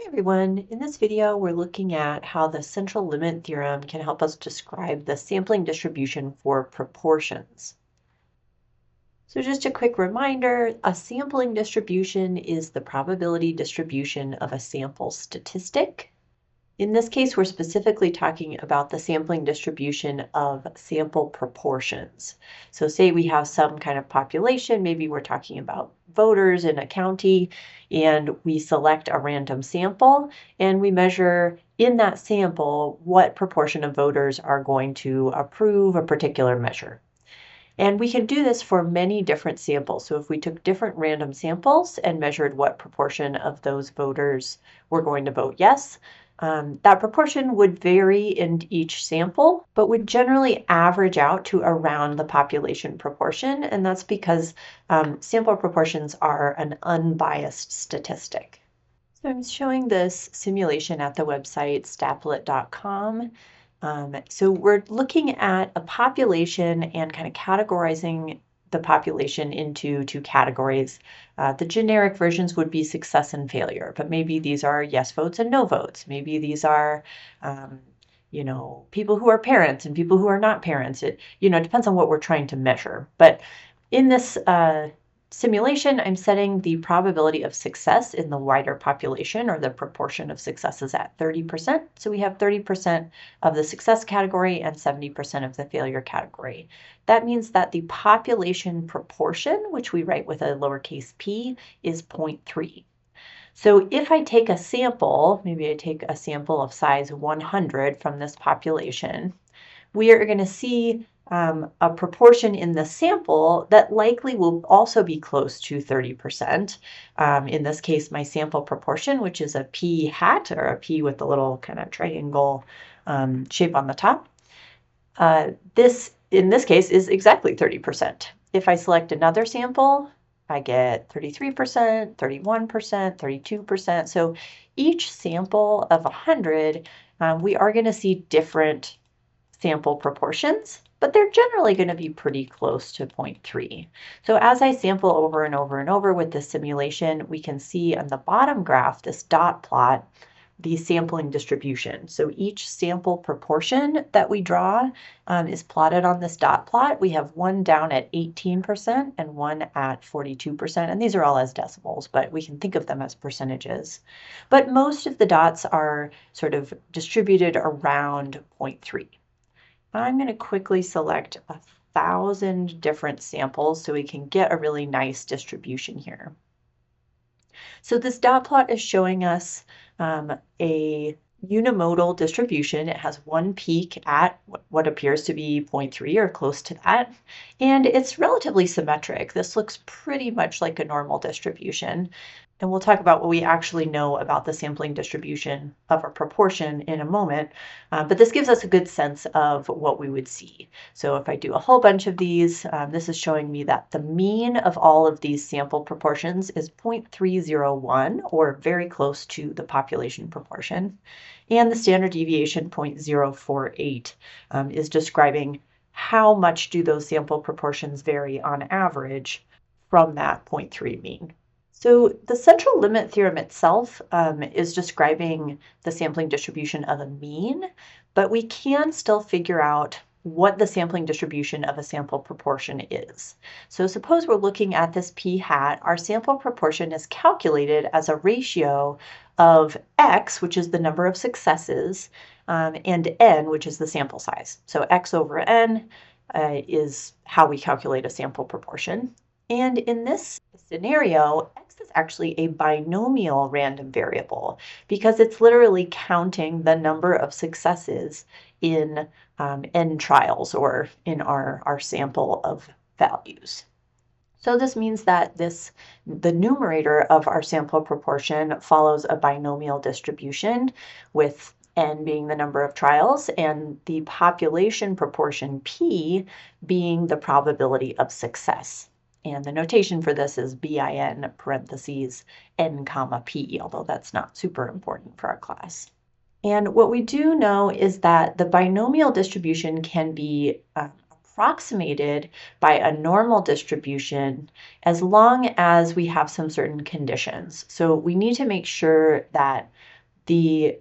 Everyone, in this video we're looking at how the central limit theorem can help us describe the sampling distribution for proportions. So just a quick reminder, a sampling distribution is the probability distribution of a sample statistic. In this case, we're specifically talking about the sampling distribution of sample proportions. So say we have some kind of population, maybe we're talking about voters in a county, and we select a random sample, and we measure in that sample what proportion of voters are going to approve a particular measure. And we can do this for many different samples. So if we took different random samples and measured what proportion of those voters were going to vote yes, that proportion would vary in each sample, but would generally average out to around the population proportion. And that's because sample proportions are an unbiased statistic. So I'm showing this simulation at the website staplet.com. So we're looking at a population and kind of categorizing the population into two categories. The generic versions would be success and failure, but maybe these are yes votes and no votes. Maybe these are, people who are parents and people who are not parents. It depends on what we're trying to measure. But in this simulation, I'm setting the probability of success in the wider population, or the proportion of successes, at 30%. So we have 30% of the success category and 70% of the failure category. That means that the population proportion, which we write with a lowercase p, is 0.3. So if I take a sample, maybe I take a sample of size 100 from this population, we are going to see a proportion in the sample that likely will also be close to 30%. In this case, my sample proportion, which is a p hat, or a p with the little kind of triangle shape on the top, this in this case is exactly 30%. If I select another sample, I get 33%, 31%, 32%. So each sample of 100, we are going to see different sample proportions, but they're generally going to be pretty close to 0.3. So as I sample over and over and over with this simulation, we can see on the bottom graph, this dot plot, the sampling distribution. So each sample proportion that we draw is plotted on this dot plot. We have one down at 18% and one at 42%, and these are all as decimals, but we can think of them as percentages. But most of the dots are sort of distributed around 0.3. I'm going to quickly select 1,000 different samples so we can get a really nice distribution here. So this dot plot is showing us a unimodal distribution. It has one peak at what appears to be 0.3 or close to that, and it's relatively symmetric. This looks pretty much like a normal distribution. And we'll talk about what we actually know about the sampling distribution of a proportion in a moment, but this gives us a good sense of what we would see. So if I do a whole bunch of these, this is showing me that the mean of all of these sample proportions is 0.301, or very close to the population proportion, and the standard deviation 0.048 is describing how much do those sample proportions vary on average from that 0.3 mean. So the central limit theorem itself is describing the sampling distribution of a mean, but we can still figure out what the sampling distribution of a sample proportion is. So suppose we're looking at this p hat. Our sample proportion is calculated as a ratio of x, which is the number of successes, and n, which is the sample size. So x over n is how we calculate a sample proportion. And in this scenario, x is actually a binomial random variable because it's literally counting the number of successes in n trials, or in our sample of values. So this means that the numerator of our sample proportion follows a binomial distribution, with n being the number of trials and the population proportion p being the probability of success. And the notation for this is bin parentheses n comma p, although that's not super important for our class. And what we do know is that the binomial distribution can be approximated by a normal distribution as long as we have some certain conditions. So we need to make sure that the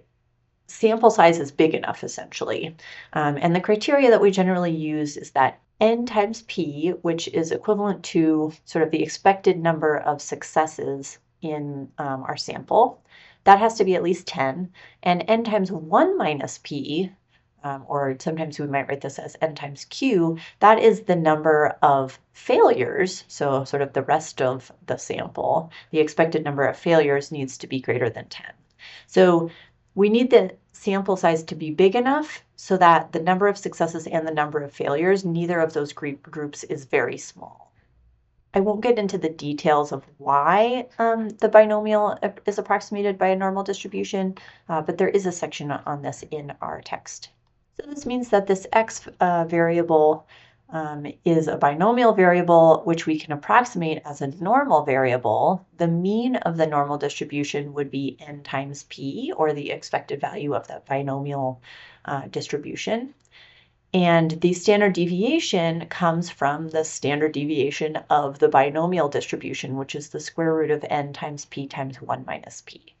sample size is big enough, essentially. And the criteria that we generally use is that n times p, which is equivalent to sort of the expected number of successes in our sample. That has to be at least 10. And n times 1 minus p, or sometimes we might write this as n times q, that is the number of failures, so sort of the rest of the sample. The expected number of failures needs to be greater than 10. So we need the sample size to be big enough so that the number of successes and the number of failures, neither of those groups is very small. I won't get into the details of why the binomial is approximated by a normal distribution, but there is a section on this in our text. So this means that this x variable is a binomial variable, which we can approximate as a normal variable. The mean of the normal distribution would be n times p, or the expected value of that binomial distribution. And the standard deviation comes from the standard deviation of the binomial distribution, which is the square root of n times p times 1 minus p.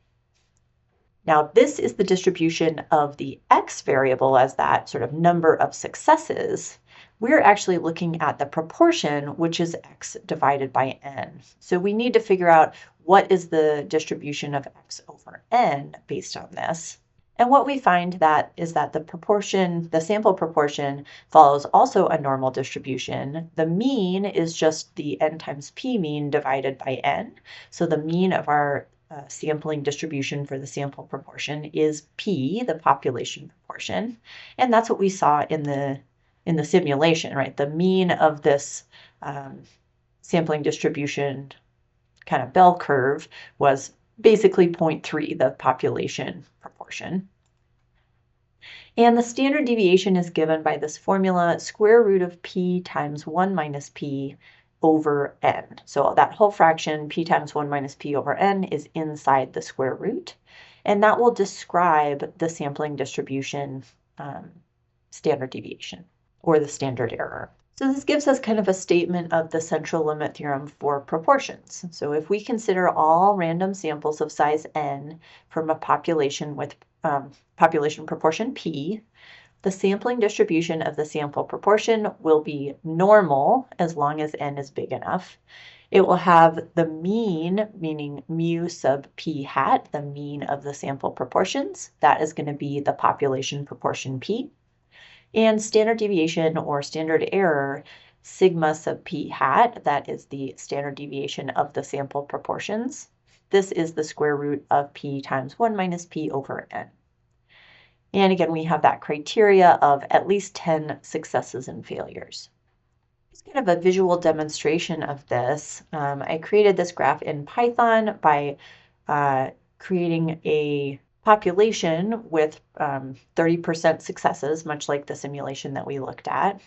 Now, this is the distribution of the x variable as that sort of number of successes. We're actually looking at the proportion, which is x divided by n. So we need to figure out what is the distribution of x over n based on this. And what we find is that the proportion, the sample proportion, follows also a normal distribution. The mean is just the n times p mean divided by n. So the mean of our sampling distribution for the sample proportion is p, the population proportion. And that's what we saw in the simulation, right? The mean of this sampling distribution kind of bell curve was basically 0.3, the population proportion. And the standard deviation is given by this formula, square root of p times 1 minus p over n. So that whole fraction, p times 1 minus p over n, is inside the square root. And that will describe the sampling distribution standard deviation, or the standard error. So this gives us kind of a statement of the central limit theorem for proportions. So if we consider all random samples of size n from a population with population proportion p, the sampling distribution of the sample proportion will be normal as long as n is big enough. It will have the mean, meaning mu sub p hat, the mean of the sample proportions. That is going to be the population proportion p. And standard deviation or standard error, sigma sub p hat, that is the standard deviation of the sample proportions. This is the square root of p times 1 minus p over n. And again, we have that criteria of at least 10 successes and failures. It's kind of a visual demonstration of this. I created this graph in Python by creating a population with 30% successes, much like the simulation that we looked at.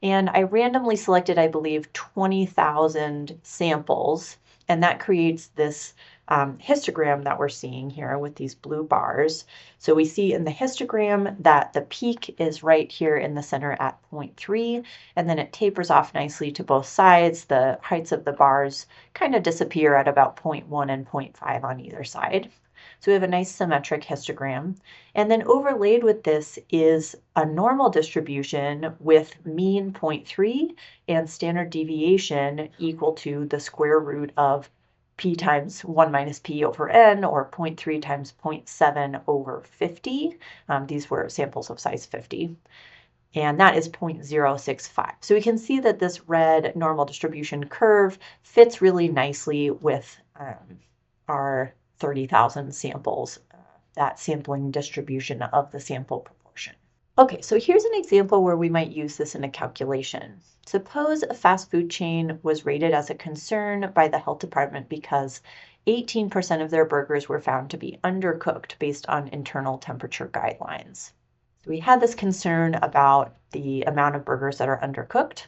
And I randomly selected, I believe, 20,000 samples, and that creates this histogram that we're seeing here with these blue bars. So we see in the histogram that the peak is right here in the center at 0.3, and then it tapers off nicely to both sides. The heights of the bars kind of disappear at about 0.1 and 0.5 on either side. So we have a nice symmetric histogram. And then overlaid with this is a normal distribution with mean 0.3 and standard deviation equal to the square root of p times 1 minus p over n, or 0.3 times 0.7 over 50. These were samples of size 50. And that is 0.065. So we can see that this red normal distribution curve fits really nicely with our 30,000 samples, that sampling distribution of the sample proportion. Okay, so here's an example where we might use this in a calculation. Suppose a fast food chain was rated as a concern by the health department because 18% of their burgers were found to be undercooked based on internal temperature guidelines. So we had this concern about the amount of burgers that are undercooked.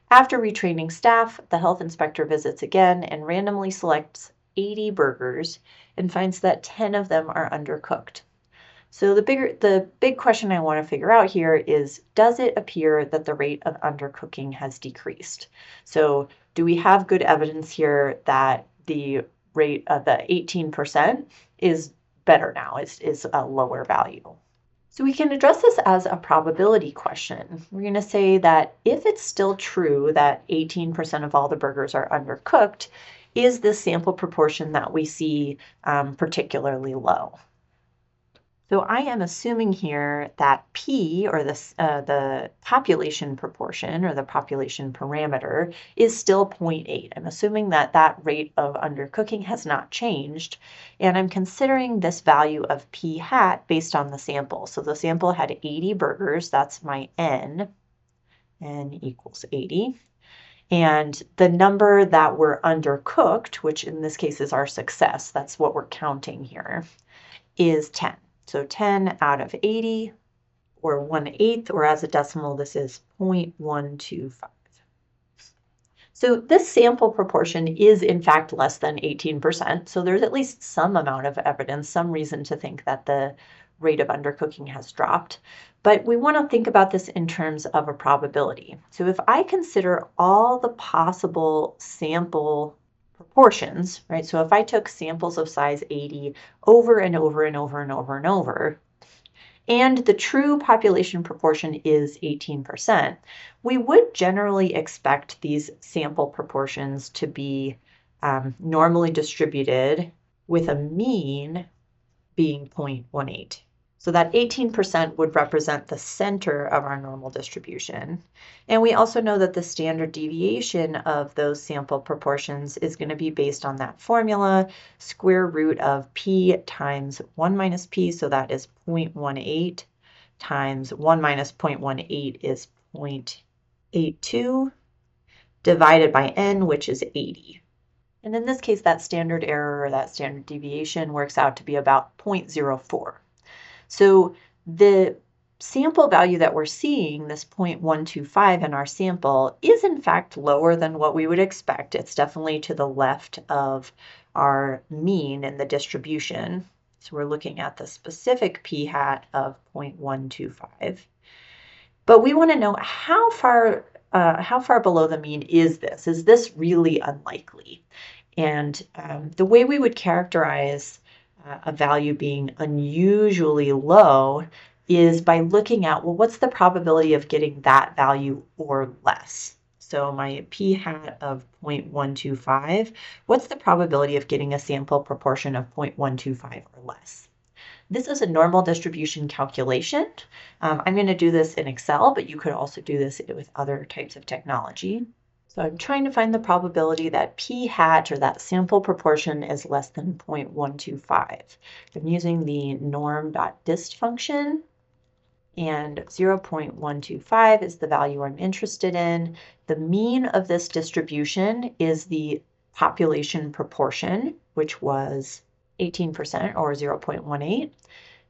After retraining staff, the health inspector visits again and randomly selects 80 burgers and finds that 10 of them are undercooked. So the big question I want to figure out here is, does it appear that the rate of undercooking has decreased? So do we have good evidence here that the rate of the 18% is better now, is a lower value. So we can address this as a probability question. We're going to say that if it's still true that 18% of all the burgers are undercooked, is this sample proportion that we see particularly low? So I am assuming here that P, or the population proportion, or the population parameter, is still 0.8. I'm assuming that that rate of undercooking has not changed, and I'm considering this value of P hat based on the sample. So the sample had 80 burgers, that's my N equals 80. And the number that were undercooked, which in this case is our success, that's what we're counting here, is 10. So 10 out of 80, or 1/8, or as a decimal, this is 0.125. So this sample proportion is in fact less than 18%. So there's at least some amount of evidence, some reason to think that the rate of undercooking has dropped. But we want to think about this in terms of a probability. So if I consider all the possible sample proportions, right? So if I took samples of size 80 over and over and over and over and over, and the true population proportion is 18%, we would generally expect these sample proportions to be normally distributed with a mean being 0.18. So that 18% would represent the center of our normal distribution. And we also know that the standard deviation of those sample proportions is going to be based on that formula, square root of P times 1 minus P, so that is 0.18, times 1 minus 0.18 is 0.82, divided by N, which is 80. And in this case, that standard error, or that standard deviation, works out to be about 0.04. So the sample value that we're seeing, this 0.125 in our sample, is in fact lower than what we would expect. It's definitely to the left of our mean in the distribution. So we're looking at the specific p hat of 0.125. But we want to know how far below the mean is this? Is this really unlikely? And the way we would characterize a value being unusually low is by looking at, well, what's the probability of getting that value or less? So my p hat of 0.125, what's the probability of getting a sample proportion of 0.125 or less? This is a normal distribution calculation. I'm going to do this in Excel, but you could also do this with other types of technology. So I'm trying to find the probability that p hat, or that sample proportion, is less than 0.125. I'm using the norm.dist function, and 0.125 is the value I'm interested in. The mean of this distribution is the population proportion, which was 18%, or 0.18.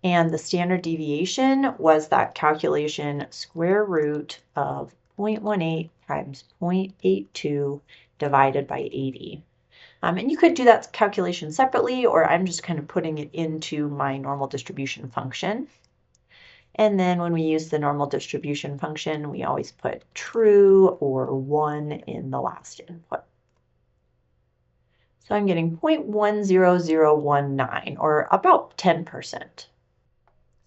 And the standard deviation was that calculation square root of 0.18 times 0.82 divided by 80. And you could do that calculation separately, or I'm just kind of putting it into my normal distribution function. And then when we use the normal distribution function, we always put true or 1 in the last input. So I'm getting 0.10019, or about 10%.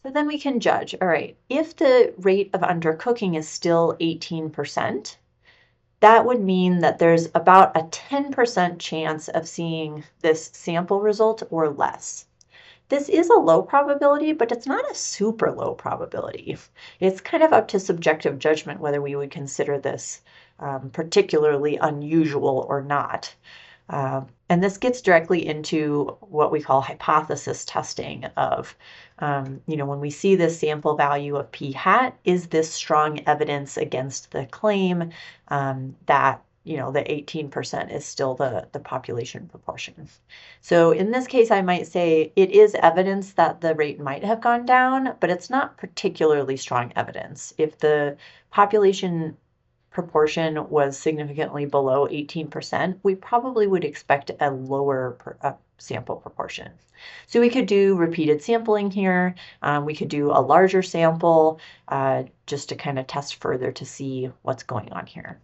So then we can judge, all right, if the rate of undercooking is still 18%, that would mean that there's about a 10% chance of seeing this sample result or less. This is a low probability, but it's not a super low probability. It's kind of up to subjective judgment whether we would consider this particularly unusual or not. And this gets directly into what we call hypothesis testing of, when we see this sample value of p hat, is this strong evidence against the claim that the 18% is still the population proportion. So in this case, I might say it is evidence that the rate might have gone down, but it's not particularly strong evidence. If the population proportion was significantly below 18%, we probably would expect a lower sample proportion. So we could do repeated sampling here. We could do a larger sample just to kind of test further to see what's going on here.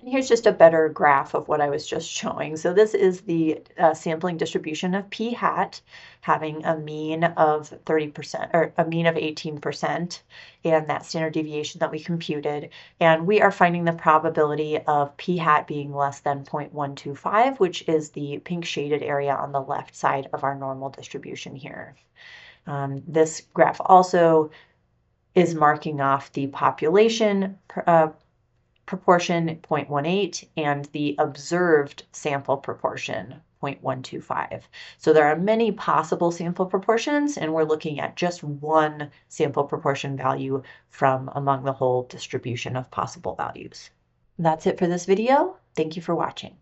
Here's just a better graph of what I was just showing. So this is the sampling distribution of p hat having a mean of 30% or a mean of 18% and that standard deviation that we computed. And we are finding the probability of p hat being less than 0.125, which is the pink shaded area on the left side of our normal distribution here. This graph also is marking off the population proportion 0.18 and the observed sample proportion 0.125. So there are many possible sample proportions, and we're looking at just one sample proportion value from among the whole distribution of possible values. That's it for this video. Thank you for watching.